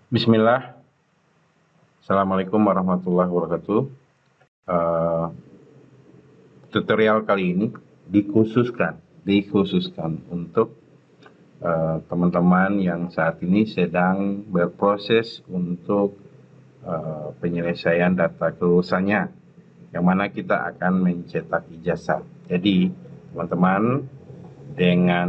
Bismillah, Assalamualaikum warahmatullahi wabarakatuh. Tutorial kali ini dikhususkan untuk teman-teman yang saat ini sedang berproses untuk penyelesaian data kelulusannya, yang mana kita akan mencetak ijazah. Jadi teman-teman dengan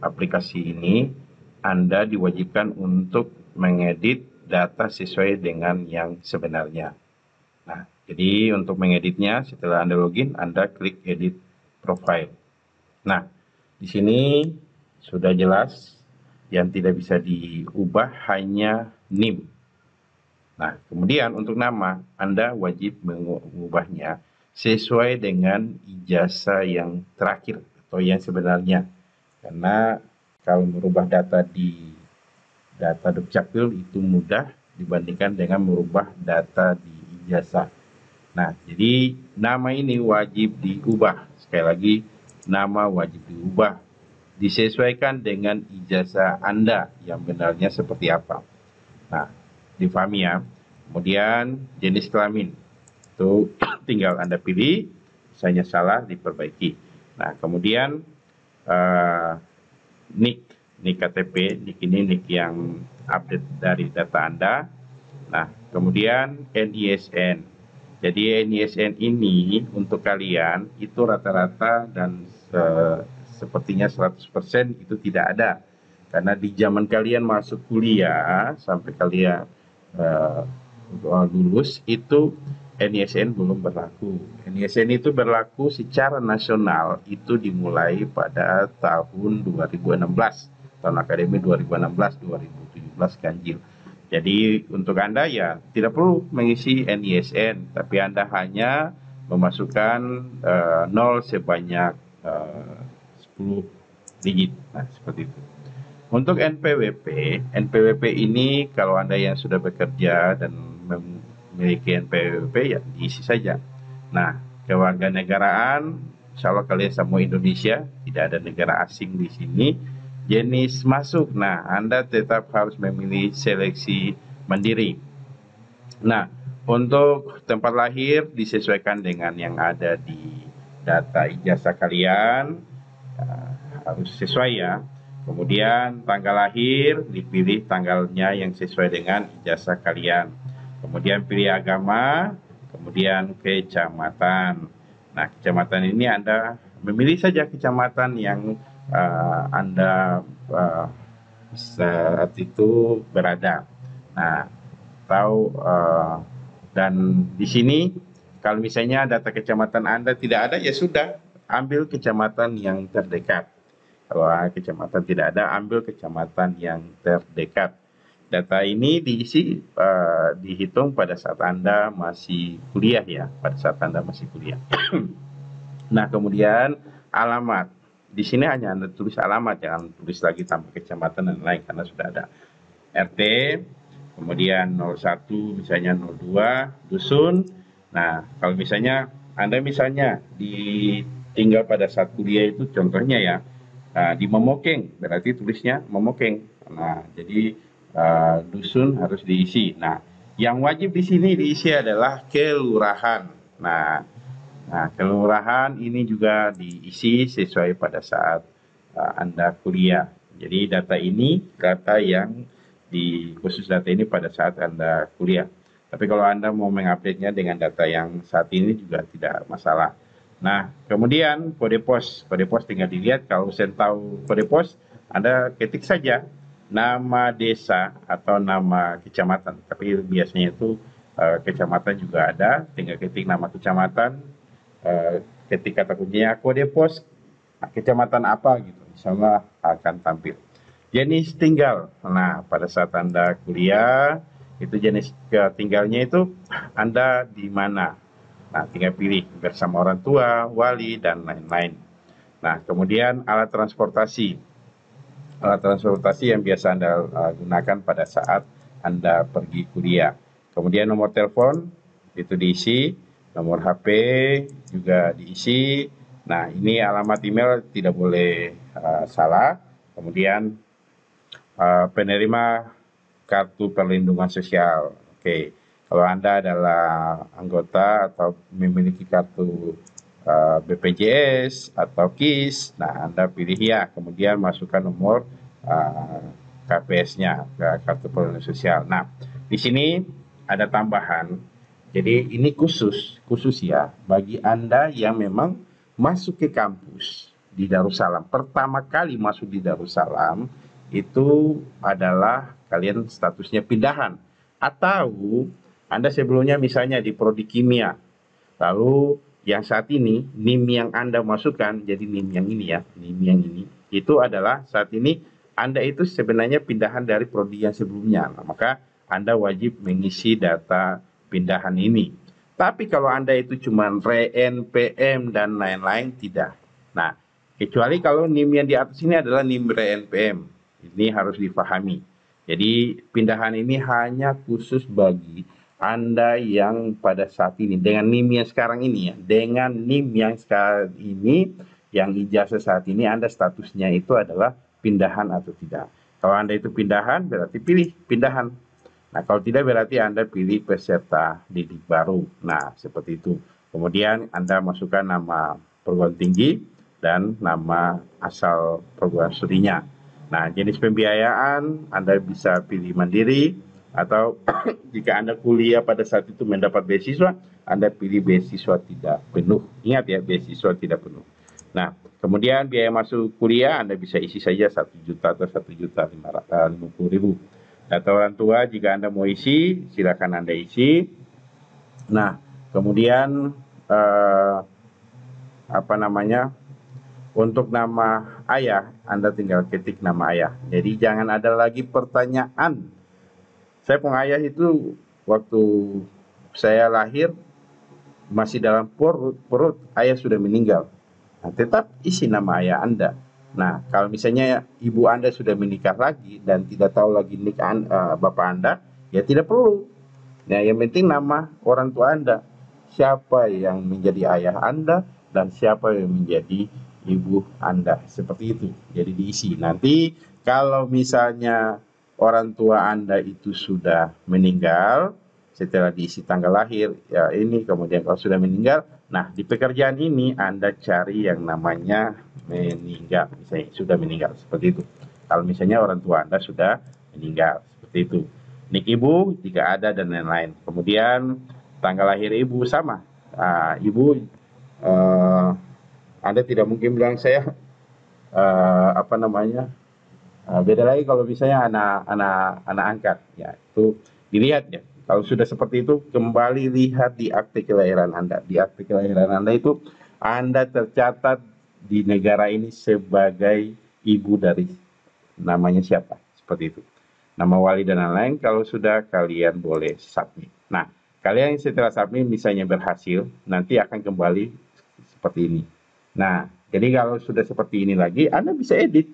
aplikasi ini Anda diwajibkan untuk mengedit data sesuai dengan yang sebenarnya. Nah, jadi untuk mengeditnya setelah Anda login, Anda klik edit profile. Nah, di sini sudah jelas yang tidak bisa diubah hanya NIM. Nah, kemudian untuk nama, Anda wajib mengubahnya sesuai dengan ijazah yang terakhir atau yang sebenarnya. Karena kalau merubah data di data Dukcapil itu mudah dibandingkan dengan merubah data di ijazah. Nah, jadi nama ini wajib diubah. Sekali lagi, nama wajib diubah. Disesuaikan dengan ijazah Anda yang benarnya seperti apa. Nah, difahami ya. Kemudian jenis kelamin. Itu tinggal Anda pilih, misalnya salah diperbaiki. Nah, kemudian NIK KTP, NIK ini NIK yang update dari data Anda. Nah, kemudian NISN. Jadi NISN ini untuk kalian itu rata-rata dan sepertinya 100% itu tidak ada. Karena di zaman kalian masuk kuliah sampai kalian lulus itu NISN belum berlaku. NISN itu berlaku secara nasional itu dimulai pada tahun 2016, tahun akademi 2016-2017 ganjil. Jadi untuk Anda ya tidak perlu mengisi NISN, tapi Anda hanya memasukkan 0 sebanyak 10 digit. Nah, seperti itu. Untuk NPWP ini kalau Anda yang sudah bekerja dan memiliki NPWP ya diisi saja. Nah, kewarganegaraan, insya Allah kalian semua Indonesia, tidak ada negara asing di sini. Jenis masuk, nah Anda tetap harus memilih seleksi mandiri. Nah, untuk tempat lahir disesuaikan dengan yang ada di data ijazah kalian, harus sesuai ya. Kemudian tanggal lahir dipilih tanggalnya yang sesuai dengan ijazah kalian. Kemudian pilih agama, kemudian kecamatan. Nah, kecamatan ini Anda memilih saja kecamatan yang Anda saat itu berada. Nah, dan di sini kalau misalnya data kecamatan Anda tidak ada, ya sudah, ambil kecamatan yang terdekat. Kalau kecamatan tidak ada, ambil kecamatan yang terdekat. Data ini diisi dihitung pada saat Anda masih kuliah ya, pada saat Anda masih kuliah. Nah, kemudian alamat. Di sini hanya Anda tulis alamat, jangan tulis lagi tanpa kecamatan dan lain karena sudah ada RT, kemudian 01 misalnya 02 dusun. Nah, kalau misalnya Anda tinggal pada saat kuliah itu contohnya ya di Momokeng, berarti tulisnya Momokeng. Nah, jadi dusun harus diisi. Nah, yang wajib di sini diisi adalah kelurahan. Nah, kelurahan ini juga diisi sesuai pada saat Anda kuliah. Jadi data ini data yang khusus data ini pada saat Anda kuliah. Tapi kalau Anda mau mengupdate-nya dengan data yang saat ini juga tidak masalah. Nah, kemudian kode pos. Kode pos tinggal dilihat, kalau saya tahu kode pos, Anda ketik saja nama desa atau nama kecamatan. Tapi biasanya itu kecamatan juga ada, tinggal ketik nama kecamatan, ketik kata kuncinya kode pos kecamatan apa gitu, insya akan tampil. Jenis tinggal, nah pada saat Anda kuliah itu jenis tinggalnya itu Anda di mana. Nah, tinggal pilih bersama orang tua, wali, dan lain-lain. Nah, kemudian alat transportasi. Alat transportasi yang biasa Anda gunakan pada saat Anda pergi kuliah. Kemudian nomor telepon itu diisi, nomor HP juga diisi. Nah, ini alamat email tidak boleh salah. Kemudian penerima kartu perlindungan sosial. Oke, kalau Anda adalah anggota atau memiliki kartu BPJS atau KIS, nah Anda pilih ya, kemudian masukkan nomor KPS-nya, kartu perlindungan sosial. Nah, di sini ada tambahan. Jadi ini khusus ya bagi Anda yang memang masuk ke kampus di Darussalam. Pertama kali masuk di Darussalam itu adalah kalian statusnya pindahan, atau Anda sebelumnya misalnya di prodi kimia, lalu yang saat ini NIM yang Anda masukkan jadi NIM yang ini ya, NIM yang ini itu adalah saat ini Anda itu sebenarnya pindahan dari prodi yang sebelumnya. Nah, maka Anda wajib mengisi data pindahan ini. Tapi kalau Anda itu cuma REN, PM dan lain-lain tidak. Nah, kecuali kalau NIM yang di atas ini adalah NIM REN PM. Ini harus dipahami. Jadi pindahan ini hanya khusus bagi Anda yang pada saat ini dengan NIM yang sekarang ini ya, dengan NIM yang sekarang ini, yang ijazah saat ini Anda statusnya itu adalah pindahan atau tidak. Kalau Anda itu pindahan berarti pilih pindahan. Nah, kalau tidak berarti Anda pilih peserta didik baru. Nah, seperti itu. Kemudian Anda masukkan nama perguruan tinggi dan nama asal perguruan studinya. Nah, jenis pembiayaan Anda bisa pilih mandiri, atau jika Anda kuliah pada saat itu mendapat beasiswa, Anda pilih beasiswa tidak penuh. Ingat ya, beasiswa tidak penuh. Nah, kemudian biaya masuk kuliah Anda bisa isi saja 1 juta atau 1.550.000. Data orang tua jika Anda mau isi, silakan Anda isi. Nah, kemudian untuk nama ayah, Anda tinggal ketik nama ayah. Jadi jangan ada lagi pertanyaan. Saya punya ayah itu waktu saya lahir masih dalam perut ayah sudah meninggal. Nah, tetap isi nama ayah Anda. Nah, kalau misalnya ibu Anda sudah menikah lagi dan tidak tahu lagi bapak Anda, ya tidak perlu. Nah, yang penting nama orang tua Anda. Siapa yang menjadi ayah Anda dan siapa yang menjadi ibu Anda. Seperti itu. Jadi diisi. Nanti kalau misalnya orang tua Anda itu sudah meninggal, setelah diisi tanggal lahir, ya ini, kemudian kalau sudah meninggal, nah di pekerjaan ini Anda cari yang namanya meninggal, misalnya sudah meninggal, seperti itu. Kalau misalnya orang tua Anda sudah meninggal, seperti itu. Nik ibu jika ada dan lain-lain. Kemudian tanggal lahir ibu sama. Ibu, Anda tidak mungkin bilang saya beda lagi kalau misalnya anak angkat, ya itu dilihat ya. Kalau sudah seperti itu, kembali lihat di akte kelahiran Anda. Di akte kelahiran Anda itu, Anda tercatat di negara ini sebagai ibu dari namanya siapa, seperti itu. Nama wali dan lain-lain, kalau sudah kalian boleh submit. Nah, kalian setelah submit misalnya berhasil, nanti akan kembali seperti ini. Nah, jadi kalau sudah seperti ini lagi, Anda bisa edit,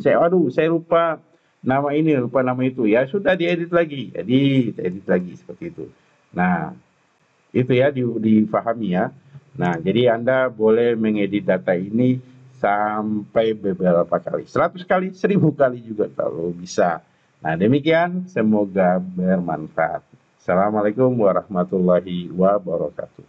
aduh saya lupa nama ini, lupa nama itu, ya sudah diedit lagi, edit lagi seperti itu. Nah, itu ya difahami ya. Nah, jadi Anda boleh mengedit data ini sampai beberapa kali, 100 kali, 1000 kali juga kalau bisa. Nah, demikian, semoga bermanfaat. Assalamualaikum warahmatullahi wabarakatuh.